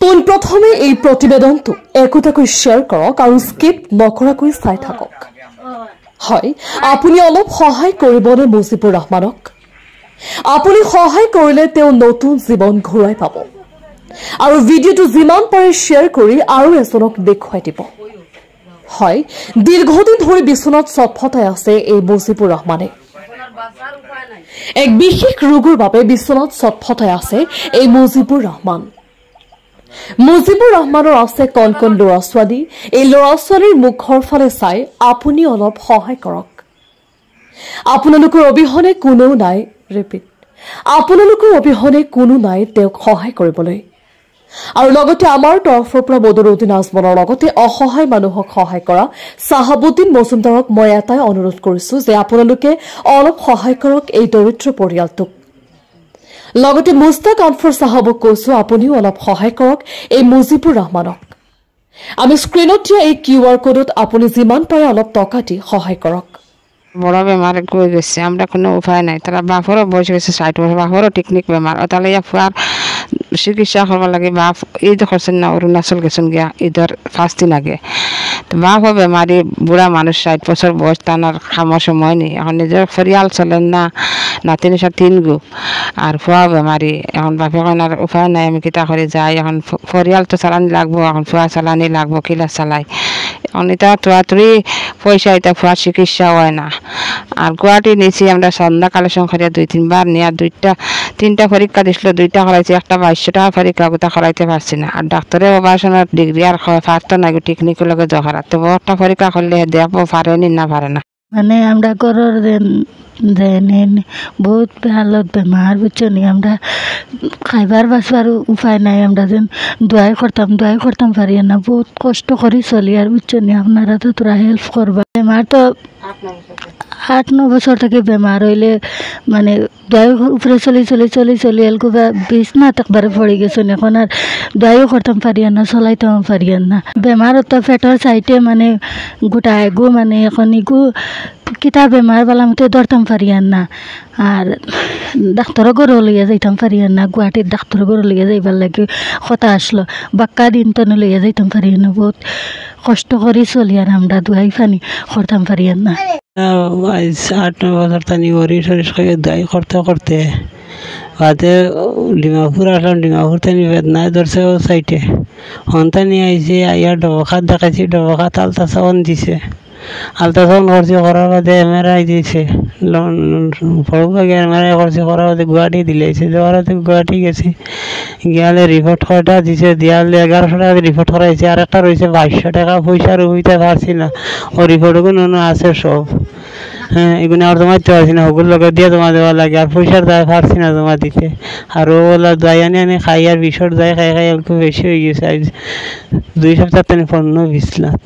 পোনপ্ৰথমে এই প্ৰতিবেদনটো একোটাকৈ শ্বেয়াৰ কৰক আৰু স্কিপ নকৰাকৈ চাই থাকক। হয়, আপুনি অলপ সহায় কৰিবনে মুজিবুৰ ৰহমানক? আপুনি সহায় কৰিলে তেওঁ নতুন জীৱন ঘূৰাই পাব আৰু ভিডিঅ'টো যিমান পাৰে শ্বেয়াৰ কৰি আৰু এজনক দেখুৱাই দিব। হয়, দীৰ্ঘদিন ধৰি বিচনাত চটফটাই আছে এই মুজিবুৰ ৰহমানে। এক বিশেষ ৰোগৰ বাবে বিচনাত চটফটাই আছে এই মুজিবুৰ ৰহমান। মুজিবুৰ ৰহমানৰ আছে কণ কণ ল'ৰা ছোৱালী। এই ল'ৰা ছোৱালীৰ মুখৰ ফালে চাই আপুনি অলপ সহায় কৰক। আপোনালোকৰ অবিহনে কোনো নাই, আপোনালোকৰ অবিহনে কোনো নাই তেওঁক সহায় কৰিবলৈ। আৰু লগতে আমাৰ তৰফৰ পৰা বদৰুদ্দিন আজমলৰ লগতে অসহায় মানুহক সহায় কৰা চাহাবুদ্দিন মজুমদাৰক মই এটাই অনুৰোধ কৰিছো যে আপোনালোকে অলপ সহায় কৰক এই দৰিদ্ৰ পৰিয়ালটোক। লগতে মুস্তাক আনফৰ চাহাবক কৈছো আপুনিও অলপ সহায় কৰক এই মুজিবুৰ ৰহমানক। আমি স্ক্ৰীনত দিয়া এই QR কোডত আপুনি যিমান পাৰে অলপ টকা দি সহায় কৰক। বড় বেমার গৈ গেছে, আমরা কোনো উপায় নাই। তারা বাপরও বয়স গেছে 60 বছর, বাপরও টেকনিক বেমার। তাহলে ফুয়ার চিকিৎসা করবার লাগে বাপ ঈদ করছেন না, অরুণাচল গেছেন গিয়া ঈদের 5 দিন আগে। তো বাপও বেমারি, বুড়া মানুষ 60 বছর বয়স, তার খামার সময় নেই। এখন নিজের ফরিয়াল চলেন না, নাতিনি সব 3 গো আর ফুয়া বেমারি। এখন বাপে আর উপায় নাই, আমি কিতা করে যাই। এখন ফরিয়াল তো চালানি লাগবো, এখন ফুয়া চালানি লাগবো, কিলা চালাই। এখন এটা তোয়াতুরি পয়সা এটা ফুয়ার চিকিৎসা হয় না। আর গুয়াহাটি নিয়েছি আমরা সন্ধ্যা কালেকশন করিয়া 2-3 বার নিয়ে 2-3টা পরীক্ষা দিছিল, 2টা করাইছি, একটা 2200 টাকা পরীক্ষা গোটা করাইতে পারছি না। আর ডাক্তারের অপারেশনের ডিগ্রি আর পারতো না, টেকনিকের লগে জহরা। তো একটা পরীক্ষা করলে দেব পারেনি না পারে না। মানে আমরা ঘরের বহুত হালত বেমার বুঝছো নি, আমরা খাইবার বাঁচবার উপায় নাই। আমরা যেন দোয়াই করতাম পারি না, বহুত কষ্ট করি চলি আর বুঝছো নি। আপনারা তো তোরা হেল্প করবা। বেমার তো 8-9 বছর থেকে বেমার হইলে মানে দোয়াই উপরে চলি এলকো বিছনাত একবারে পড়ে গেছেন। এখন আর দোয়াইও করতাম পারি না, চলাইতেও পারি না। বেমার তো পেটের সাইডে মানে গোটা এগো মানে এখন ইগো কিতা বেমার বালা মতো ধরতাম পারি না। আর ডাক্তারও ঘরে লইয়া যাইতাম পারি না, গুয়াহাটির ডাক্তার ঘরে লইয়া যাইবার লাগে কথা আসলো, বাক্কা দিন তো লইয়া যাইতাম পারি না। বহুত কষ্ট করি চলি আর আমরা দোয়াই পানি করতাম পারি না। 8-9 বছর তানি গরিব সরিষ খাইয়ে দোয়াই করতে বাদে ডিমাপুর আসলাম। ডিমাপুর তানি বেদনায় ধরছে ও সাইটে। হন্তানি আইসি আইয়া ডবখাত দেখাইছি, ডবখাত আলট্রাসাউন্ড দিছে। আলট্রাসাউন্ড করছি, করার বাদে MRI দিয়েছে, বড়ভাগে MRI করছি, করার বাদে গুয়াহাটি দিলেছে। দেওয়ার বাদে গুয়াহাটি গেছি, গিয়ালে রিপোর্ট কয়টা দিছে, দিয়ালে 1100 টাকা রিপোর্ট করাইছে। আর একটা রয়েছে 2200 টাকা, পয়সার হইতে পারছি না। ও রিপোর্টগুলো আছে সব, হ্যাঁ এগুলো আর জমা দিতে পারছি না, ওগুলো লগে দিয়ে জমা দেওয়া লাগে। আর পয়সার দায় পারছি না জমা দিতে। আর ওগুলা দায় আনি খাই, আর বিষর দায় খাই একটু বেশি হয়ে গেছে। আজ 2 সপ্তাহ 15-20 লাখ।